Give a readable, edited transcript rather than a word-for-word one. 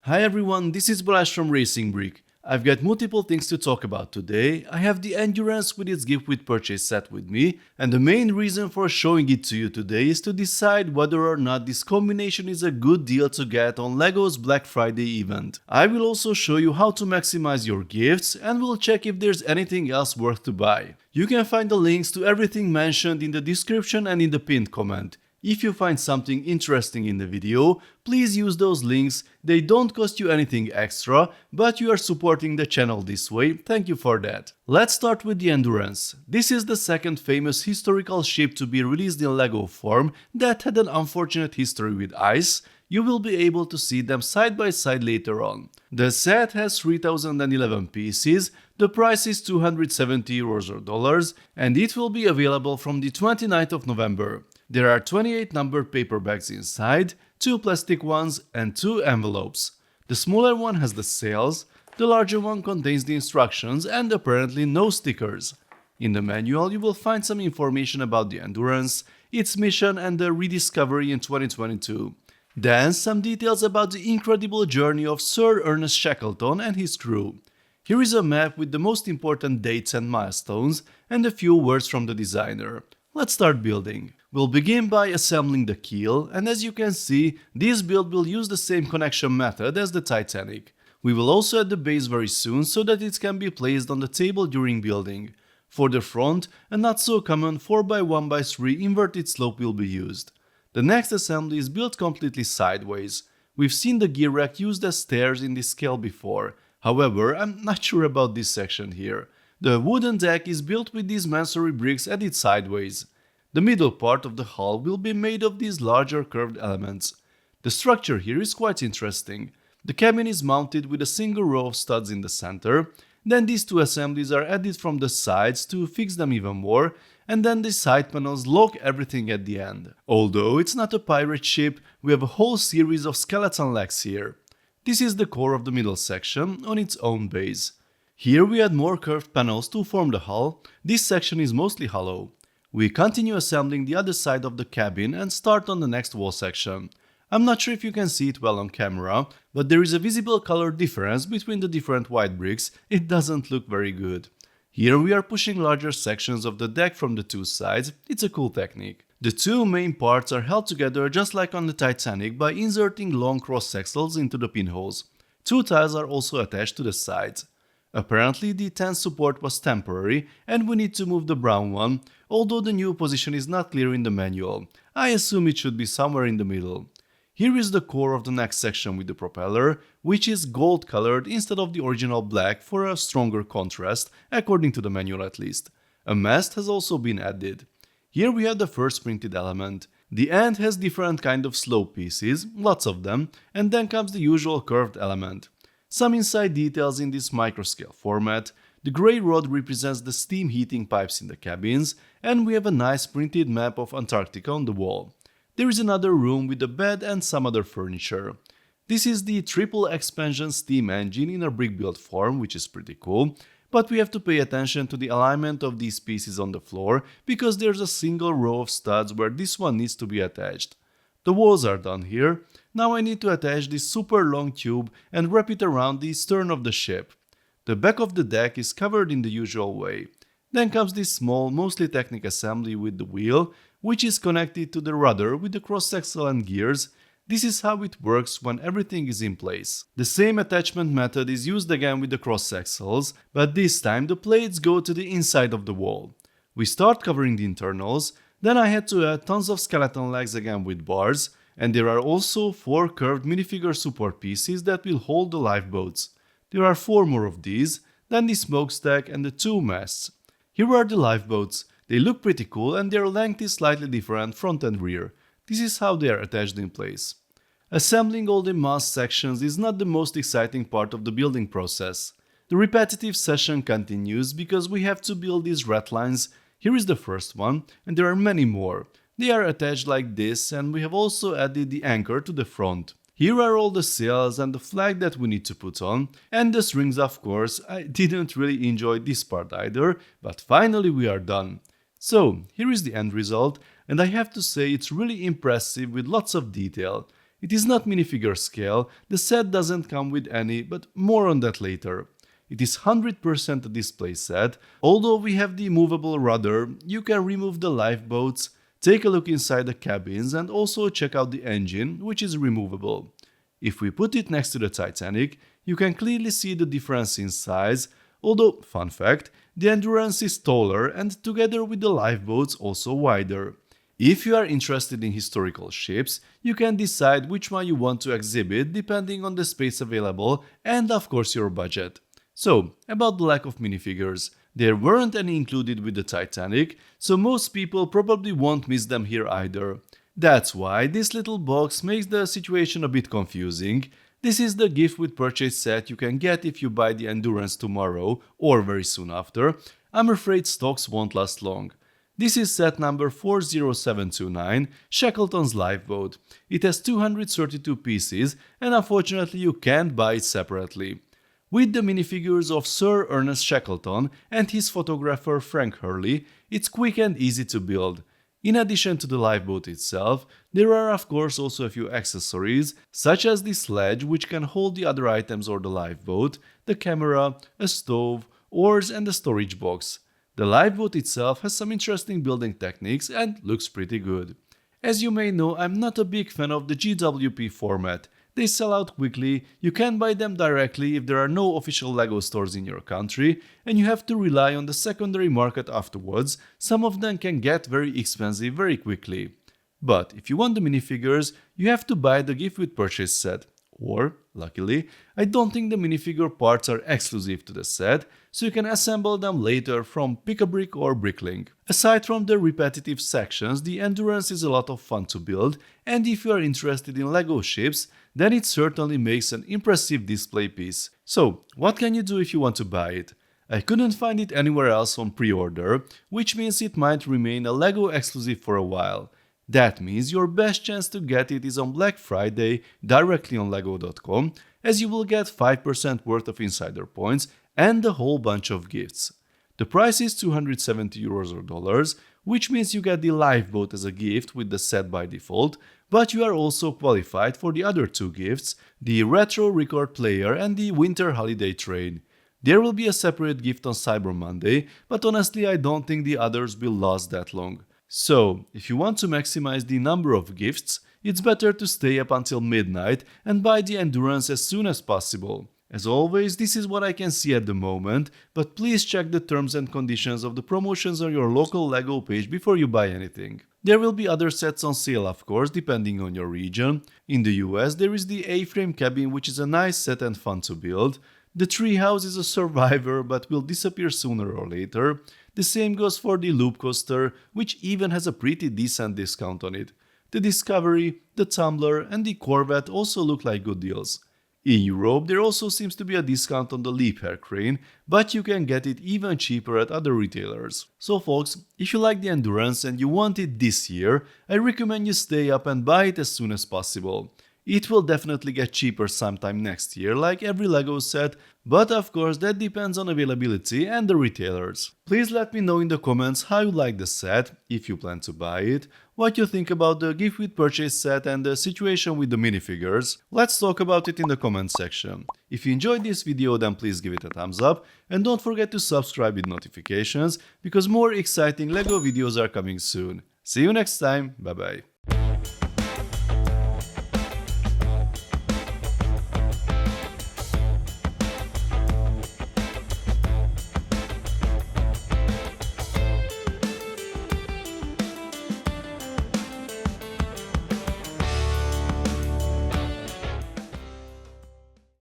Hi everyone, this is Balazs from RacingBrick. I've got multiple things to talk about today. I have the Endurance with its gift with purchase set with me, and the main reason for showing it to you today is to decide whether or not this combination is a good deal to get on LEGO's Black Friday event. I will also show you how to maximize your gifts, and we'll check if there's anything else worth to buy. You can find the links to everything mentioned in the description and in the pinned comment. If you find something interesting in the video, please use those links. They don't cost you anything extra, but you are supporting the channel this way. Thank you for that. Let's start with the Endurance. This is the second famous historical ship to be released in LEGO form that had an unfortunate history with ice. You will be able to see them side by side later on. The set has 3011 pieces, the price is €270 or dollars, and it will be available from the 29th of November. There are 28 numbered paper bags inside, 2 plastic ones and 2 envelopes. The smaller one has the sails, the larger one contains the instructions and apparently no stickers. In the manual you will find some information about the Endurance, its mission and the rediscovery in 2022. Then some details about the incredible journey of Sir Ernest Shackleton and his crew. Here is a map with the most important dates and milestones and a few words from the designer. Let's start building. We'll begin by assembling the keel, and as you can see, this build will use the same connection method as the Titanic. We will also add the base very soon so that it can be placed on the table during building. For the front, a not so common 4x1x3 inverted slope will be used. The next assembly is built completely sideways. We've seen the gear rack used as stairs in this scale before. However, I'm not sure about this section here. The wooden deck is built with these masonry bricks added sideways. The middle part of the hull will be made of these larger curved elements. The structure here is quite interesting. The cabin is mounted with a single row of studs in the center, then these two assemblies are added from the sides to fix them even more, and then the side panels lock everything at the end. Although it's not a pirate ship, we have a whole series of skeleton legs here. This is the core of the middle section on its own base. Here we add more curved panels to form the hull. This section is mostly hollow. We continue assembling the other side of the cabin and start on the next wall section. I'm not sure if you can see it well on camera, but there is a visible color difference between the different white bricks. It doesn't look very good. Here we are pushing larger sections of the deck from the two sides. It's a cool technique. The two main parts are held together just like on the Titanic by inserting long cross axles into the pinholes. Two tiles are also attached to the sides. Apparently the tense support was temporary and we need to move the brown one, although the new position is not clear in the manual. I assume it should be somewhere in the middle. Here is the core of the next section with the propeller, which is gold colored instead of the original black for a stronger contrast, according to the manual at least. A mast has also been added. Here we have the first printed element. The end has different kind of slope pieces, lots of them, and then comes the usual curved element. Some inside details in this microscale format. The grey rod represents the steam heating pipes in the cabins, and we have a nice printed map of Antarctica on the wall. There is another room with a bed and some other furniture. This is the triple expansion steam engine in a brick build form, which is pretty cool, but we have to pay attention to the alignment of these pieces on the floor because there's a single row of studs where this one needs to be attached. The walls are done here. Now I need to attach this super long tube and wrap it around the stern of the ship. The back of the deck is covered in the usual way. Then comes this small, mostly technical assembly with the wheel, which is connected to the rudder with the cross axle and gears. This is how it works when everything is in place. The same attachment method is used again with the cross axles, but this time the plates go to the inside of the wall. We start covering the internals, then I had to add tons of skeleton legs again with bars, and there are also 4 curved minifigure support pieces that will hold the lifeboats. There are 4 more of these, then the smokestack and the 2 masts. Here are the lifeboats. They look pretty cool and their length is slightly different front and rear. This is how they are attached in place. Assembling all the mast sections is not the most exciting part of the building process. The repetitive session continues because we have to build these ratlines. Here is the first one, and there are many more. They are attached like this, and we have also added the anchor to the front. Here are all the sails and the flag that we need to put on, and the strings of course. I didn't really enjoy this part either, but finally we are done. So, here is the end result, and I have to say it's really impressive with lots of detail. It is not minifigure scale, the set doesn't come with any, but more on that later. It is 100% a display set. Although we have the movable rudder, you can remove the lifeboats, take a look inside the cabins and also check out the engine, which is removable. If we put it next to the Titanic, you can clearly see the difference in size, although, fun fact, the Endurance is taller and together with the lifeboats also wider. If you are interested in historical ships, you can decide which one you want to exhibit depending on the space available and of course your budget. So, about the lack of minifigures. There weren't any included with the Titanic, so most people probably won't miss them here either. That's why this little box makes the situation a bit confusing. This is the gift with purchase set you can get if you buy the Endurance tomorrow or very soon after. I'm afraid stocks won't last long. This is set number 40729, Shackleton's Lifeboat. It has 232 pieces and unfortunately you can't buy it separately. With the minifigures of Sir Ernest Shackleton and his photographer Frank Hurley, it's quick and easy to build. In addition to the lifeboat itself, there are of course also a few accessories, such as the sledge which can hold the other items or the lifeboat, the camera, a stove, oars and a storage box. The lifeboat itself has some interesting building techniques and looks pretty good. As you may know, I'm not a big fan of the GWP format. They sell out quickly, you can buy them directly if there are no official LEGO stores in your country, and you have to rely on the secondary market afterwards. Some of them can get very expensive very quickly. But if you want the minifigures, you have to buy the gift with purchase set. Or, luckily, I don't think the minifigure parts are exclusive to the set, so you can assemble them later from Pick-a-Brick or Bricklink. Aside from the repetitive sections, the Endurance is a lot of fun to build, and if you are interested in LEGO ships, then it certainly makes an impressive display piece. So, what can you do if you want to buy it? I couldn't find it anywhere else on pre-order, which means it might remain a LEGO exclusive for a while. That means your best chance to get it is on Black Friday directly on lego.com, as you will get 5% worth of insider points and a whole bunch of gifts. The price is €270 or dollars, which means you get the lifeboat as a gift with the set by default, but you are also qualified for the other two gifts, the retro record player and the winter holiday train. There will be a separate gift on Cyber Monday, but honestly I don't think the others will last that long. So, if you want to maximize the number of gifts, it's better to stay up until midnight and buy the Endurance as soon as possible. As always, this is what I can see at the moment, but please check the terms and conditions of the promotions on your local LEGO page before you buy anything. There will be other sets on sale of course, depending on your region. In the US there is the A-frame cabin, which is a nice set and fun to build. The treehouse is a survivor but will disappear sooner or later. The same goes for the loop coaster, which even has a pretty decent discount on it. The Discovery, the Tumbler and the Corvette also look like good deals. In Europe there also seems to be a discount on the Leap Air crane, but you can get it even cheaper at other retailers. So folks, if you like the Endurance and you want it this year, I recommend you stay up and buy it as soon as possible. It will definitely get cheaper sometime next year, like every LEGO set, but of course that depends on availability and the retailers. Please let me know in the comments how you like the set, if you plan to buy it, what you think about the gift with purchase set and the situation with the minifigures. Let's talk about it in the comment section. If you enjoyed this video, then please give it a thumbs up and don't forget to subscribe with notifications, because more exciting LEGO videos are coming soon. See you next time, bye bye.